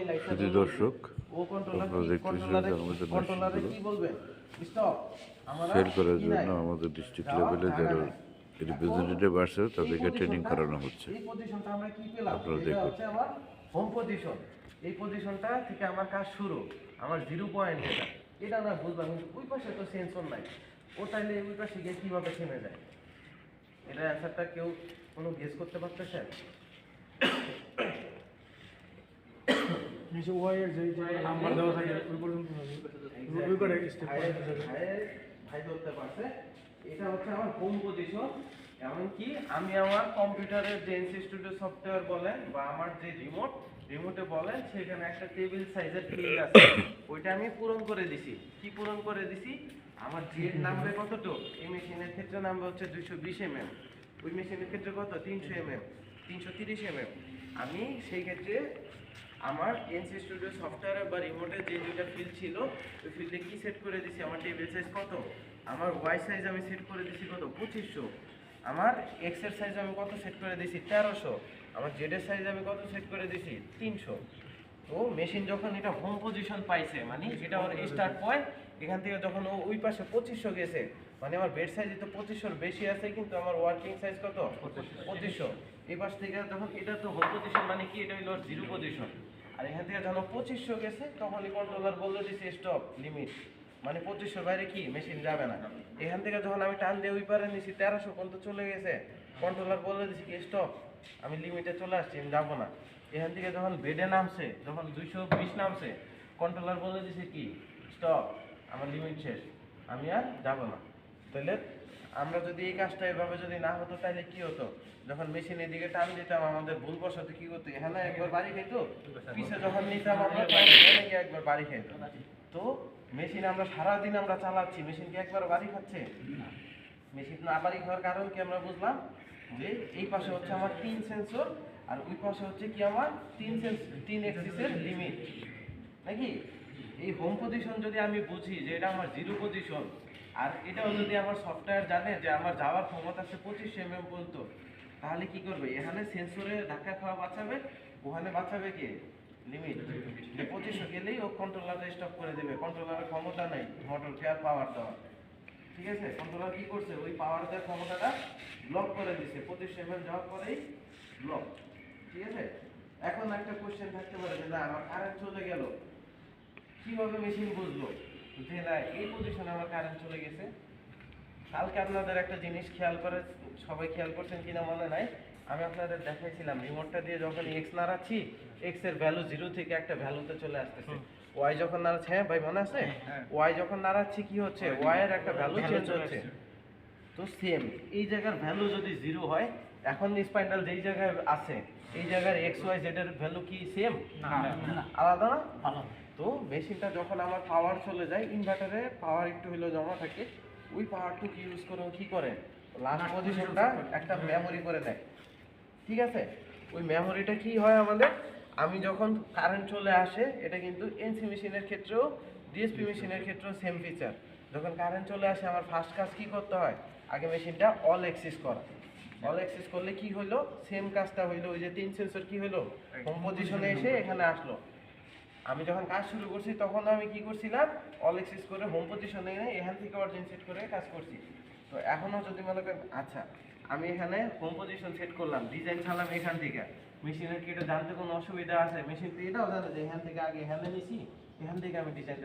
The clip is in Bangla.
এই লাইটটা শুধু দর্শক ও কন্ট্রোলার আপনারা দেখতেছেন যে আমাদের কন্ট্রোলারে কি বলবে স্টপ আমরা সেল করার জন্য আমাদের ডিস্ট্রিক্ট লেভেলে যারা রিপ্রেজেন্টেটিভ আসছে তাদেরকে ট্রেনিং করানো হচ্ছে। এই পজিশনটা আমরা কি পেলাম, আপনারা এটা দেখুন। হচ্ছে আমার হোম পজিশন। এই পজিশনটা থেকে আমার কাজ শুরু, আমার 0 পয়েন্ট এটা না বুঝলাম, কিন্তু ওই পাশে তো সেন্সর নাই, ও তাইলে ওই পাশে গিয়ে কিভাবে থেমে যায়? এটা অ্যান্সারটা কেউ কোনো গেস করতে পারতেছেন? নিচে ওয়াইয়ের যে নাম্বার দেওয়া থাকে ওই পর্যন্ত ওই করে স্টেপ ভাই ধরতে পারছে। এটা হচ্ছে আমার হোম পজিশন। এমনকি আমি আমার কম্পিউটারের যে CNC Router সফটওয়্যার বলেন বা আমার যে রিমোটে বলেন, সেখানে একটা টেবিল সাইজের ফিল্ড আছে, ওইটা আমি পূরণ করে দিছি। কি পূরণ করে দিছি? আমার জেড নাম্বার কতটুকু, এই মেশিনের ক্ষেত্রে নাম্বার হচ্ছে 220 mm, ওই মেশিনের ক্ষেত্রে কত 300 mm, 330 mm। আমি সেই ক্ষেত্রে আমার CNC Router সফটওয়্যারে বা রিমোটে যে দুইটা ফিল্ড ছিল, ওই ফিল্ডে কি সেট করে দিছি? আমার টেবিল সাইজ কত, আমার ওয়াই সাইজ আমি সেট করে দিছি কত 2500, আমার এক্স এর সাইজ আমি কত সেট করে দিছি 1300, আমার জেড এর সাইজ আমি কত সেট করে দিছি 300। তো মেশিন যখন এটা হোম পজিশন পাইছে, মানে এটা ওর স্টার্ট পয়েন্ট, এখান থেকে যখন ও ওই পাশে 2500 গেছে, মানে আমার বেড সাইজ তো 2500 বেশি আছে, কিন্তু আমার ওয়ার্কিং সাইজ কত 2500। এই পাশ থেকে যখন এটা তো হোম পজিশন, মানে কি এটা হলো 0 পজিশন, আর এখান থেকে যখন 2500 গেছে তখনই কন্ট্রোলার বলে দিছে স্টপ লিমিট, মানে 2500 বাইরে কি মেশিন যাবে না। এখান থেকে যখন আমি টান দিয়ে ওই পারে নিছি 1300 পর্যন্ত চলে গেছে, কন্ট্রোলার বলে দিছি কি স্টপ, আমি লিমিটে চলে আসছি, আমি যাবো না। এখান থেকে যখন বেডে নামছে, যখন 220 নামছে, কন্ট্রোলার বলে দিছে কি স্টপ, আমার লিমিট শেষ, আমি আর যাবো না। তাহলে আমরা যদি এই কাজটা এভাবে যদি না হতো, তাহলে কি হতো? যখন মেশিন এদিকে টান দিতাম, আমাদের ভুলবশত কি করতো, এখানে একবার বাড়ি খাইতো, পিছে যখন নিতাম আমরা এখানে গিয়ে একবার বাড়ি খাইতো। তো মেশিন আমরা সারাদিন আমরা চালাচ্ছি, মেশিন কি একবার বাড়ি খাচ্ছে? মেশিন না বাড়ি খাওয়ার কারণ কি আমরা বুঝলাম, যে এই পাশে হচ্ছে আমার 3 সেন্সর, আর ওই পাশে হচ্ছে কি আমার 3 এক্সিসের লিমিট, নাকি? এই হোম পজিশন যদি আমি বুঝি যে এটা আমার 0 পজিশন, আর এটাও যদি আমার সফটওয়্যার জানে যে আমার যাওয়ার ক্ষমতা আছে 25 mm পর্যন্ত, তাহলে কি করবে? এখানে সেন্সরে ধাক্কা খাওয়া বাঁচাবে, ওখানে বাঁচাবে কি লিমিট। 2500 গেলেই ও কন্ট্রোলারে স্টপ করে দেবে, কন্ট্রোলারের ক্ষমতা নাই মোটরকে আর পাওয়ার দেওয়ার। ঠিক আছে, কন্ট্রোলার কি করছে? ওই পাওয়ার দেওয়ার ক্ষমতাটা ব্লক করে দিচ্ছে, 25 mm যাওয়ার পরেই ব্লক। ঠিক আছে, এখন একটা কোশ্চেন থাকতে পারে যে না আমার কারেন্ট চলে গেল, কিভাবে মেশিন বুঝলো যে না এই পজিশনে আমার কারেন্ট চলে গেছে? কালকে আপনাদের একটা জিনিস খেয়াল করে, সবাই খেয়াল করছেন কিনা মনে নাই, আমি আপনাদের দেখাইছিলাম রিমোটটা দিয়ে যখন এক্স নাড়াচ্ছি, এক্স এর ভ্যালু 0 থেকে একটা ভ্যালুতে চলে আসতেছে। ওয়াই যখন নাড়াচ্ছি, হ্যাঁ ভাই মনে আছে, ওয়াই যখন নাড়াচ্ছি কি হচ্ছে, ওয়াই এর একটা ভ্যালু চেঞ্জ হচ্ছে। তো সেম এই জায়গার ভ্যালু যদি 0 হয়, এখন স্পাইন্ডাল যেই জায়গায় আছে এই জায়গার এক্স ওয়াই জেড এর ভ্যালু কি সেম? আলাদা না? তো মেশিনটা যখন আমার পাওয়ার চলে যায়, ইনভার্টারে পাওয়ার একটু হলেও জমা থাকে, ওই পাওয়ারটুকু ইউজ করে কি করে, লাস্ট পজিশনটা একটা মেমোরি করে দেয়। ঠিক আছে, ওই মেমোরিটা কি হয় আমাদের, আমি যখন কারেন্ট চলে আসে, এটা কিন্তু এনসি মেশিনের ক্ষেত্রেও ডিএসপি মেশিনের ক্ষেত্রেও সেম ফিচার। যখন কারেন্ট চলে আসে, আমার ফার্স্ট কাজ কি করতে হয়, আগে মেশিনটা অল অ্যাক্সেস করা। অল অ্যাক্সেস করলে কি হইলো, সেম কাজটা হইলো, ওই যে 3 সেন্সর কি হইলো, হোম পজিশনে এসে এখানে আসলো। আমি যখন কাজ শুরু করছি তখন আমি কি করছিলাম, অল অ্যাক্সেস করে হোম পজিশনে এনে এখান থেকে অরিজিন সেট করে কাজ করছি। তো এখনো যদি মনে করেন, আচ্ছা আমি এখানে হোম পজিশন সেট করলাম, ডিজাইন ছাড়লাম এখান থেকে, মেশিনের কি এটা জানতে কোনো অসুবিধা আছে? মেশিন তো এটাও জানে যে এখান থেকে আগে এখানে নিছি, এখান থেকে আমি ডিজাইন